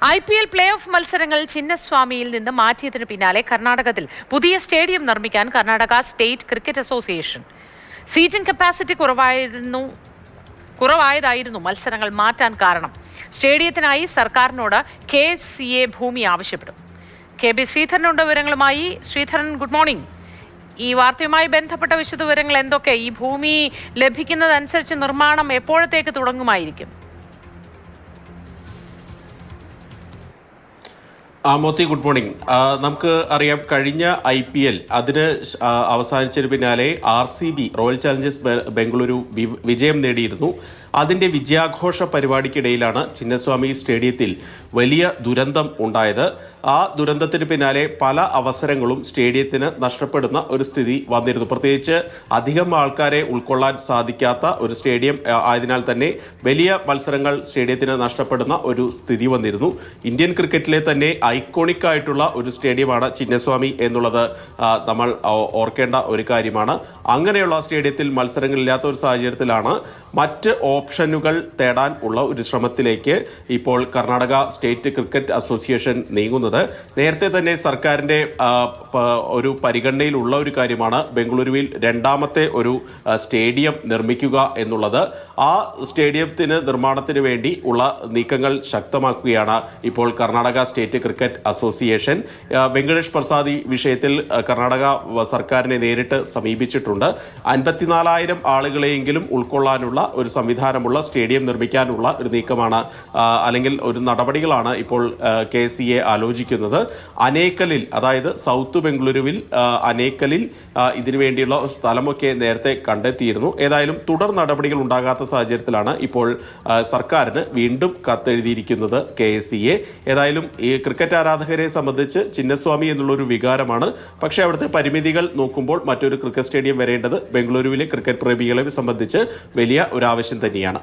IPL play off മത്സരങ്ങൾ ചിന്നസ്വാമിയിൽ നിന്ന് മാറ്റിയതിന് പിന്നാലെ കർണാടകത്തിൽ പുതിയ സ്റ്റേഡിയം നിർമ്മിക്കാൻ Karnataka state cricket association seating capacity കുറവായതായിരുന്നു മത്സരങ്ങൾ മാറ്റാൻ കാരണം. സ്റ്റേഡിയത്തിനായി സർക്കാരിനോട് KCA ഭൂമി ആവശ്യപ്പെടും. KB ശ്രീധരനുണ്ട് വിവരങ്ങളുമായി. Sreedharan, good morning. ഈ വാർത്തയുമായി ബന്ധപ്പെട്ട വിശദവിവരങ്ങൾ എന്തൊക്കെ? ഈ ഭൂമി ലഭിക്കുന്നതനുസരിച്ച് നിർമ്മാണം എപ്പോഴത്തേക്ക് തുടങ്ങുമായിരിക്കും? Moti, good morning. നമുക്ക് അറിയാം, കഴിഞ്ഞ IPL അതിന് അവസാനിച്ചതിന് പിന്നാലെ RCB റോയൽ ചാലഞ്ചേഴ്സ് ബംഗളൂരു വിജയം നേടിയിരുന്നു. അതിന്റെ വിജയാഘോഷ പരിപാടിക്കിടയിലാണ് ചിന്നസ്വാമി സ്റ്റേഡിയത്തിൽ വലിയ ദുരന്തം ഉണ്ടായത്. ആ ദുരന്തത്തിന് പിന്നാലെ പല അവസരങ്ങളും സ്റ്റേഡിയത്തിന് നഷ്ടപ്പെടുന്ന ഒരു സ്ഥിതി വന്നിരുന്നു. പ്രത്യേകിച്ച് അധികം ആൾക്കാരെ ഉൾക്കൊള്ളാൻ സാധിക്കാത്ത ഒരു സ്റ്റേഡിയം ആയതിനാൽ തന്നെ വലിയ മത്സരങ്ങൾ സ്റ്റേഡിയത്തിന് നഷ്ടപ്പെടുന്ന ഒരു സ്ഥിതി വന്നിരുന്നു. ഇന്ത്യൻ ക്രിക്കറ്റിലെ തന്നെ ഐക്കോണിക് ആയിട്ടുള്ള ഒരു സ്റ്റേഡിയമാണ് ചിന്നസ്വാമി എന്നുള്ളത് നമ്മൾ ഓർക്കേണ്ട ഒരു കാര്യമാണ്. അങ്ങനെയുള്ള സ്റ്റേഡിയത്തിൽ മത്സരങ്ങളില്ലാത്ത ഒരു സാഹചര്യത്തിലാണ് മറ്റ് ഓപ്ഷനുകൾ തേടാൻ ഉള്ള ഒരു ശ്രമത്തിലേക്ക് ഇപ്പോൾ കർണാടക സ്റ്റേറ്റ് ക്രിക്കറ്റ് അസോസിയേഷൻ നീങ്ങുന്നത്. നേരത്തെ തന്നെ സർക്കാരിന്റെ ഒരു പരിഗണനയിലുള്ള ഒരു കാര്യമാണ് ബംഗളൂരുവിൽ രണ്ടാമത്തെ ഒരു സ്റ്റേഡിയം നിർമ്മിക്കുക എന്നുള്ളത്. ആ സ്റ്റേഡിയത്തിന് നിർമ്മാണത്തിന് വേണ്ടി ഉള്ള നീക്കങ്ങൾ ശക്തമാക്കുകയാണ് ഇപ്പോൾ Karnataka state cricket association. Venkatesh Prasad ഈ വിഷയത്തിൽ കർണാടക സർക്കാരിനെ നേരിട്ട് സമീപിച്ചിട്ടുണ്ട്. 54,000 ആളുകളെയെങ്കിലും ഉൾക്കൊള്ളാനുള്ള ഒരു സംവിധാനമുള്ള സ്റ്റേഡിയം നിർമ്മിക്കാനുള്ള ഒരു നീക്കമാണ് അല്ലെങ്കിൽ ഒരു നടപടികളാണ് ഇപ്പോൾ KCA ആലോചിക്കുന്നത്. അനേക്കലിൽ, അതായത് സൗത്ത് ബംഗളൂരുവിൽ അനേക്കലിൽ ഇതിനുവേണ്ടിയുള്ള സ്ഥലമൊക്കെ നേരത്തെ കണ്ടെത്തിയിരുന്നു. ഏതായാലും തുടർ നടപടികൾ ഉണ്ടാകാത്ത സാഹചര്യത്തിലാണ് ഇപ്പോൾ സർക്കാരിന് വീണ്ടും കത്തെഴുതിയിരിക്കുന്നത് KCA. ഏതായാലും ഈ ക്രിക്കറ്റ് ആരാധകരെ സംബന്ധിച്ച് ചിന്നസ്വാമി എന്നുള്ളൊരു വികാരമാണ്. പക്ഷേ അവിടുത്തെ പരിമിതികൾ നോക്കുമ്പോൾ മറ്റൊരു ക്രിക്കറ്റ് സ്റ്റേഡിയം വരേണ്ടത് ബംഗളൂരുവിലെ ക്രിക്കറ്റ് പ്രേമികളെ സംബന്ധിച്ച് വലിയ ഒരു ആവശ്യം തന്നെയാണ്.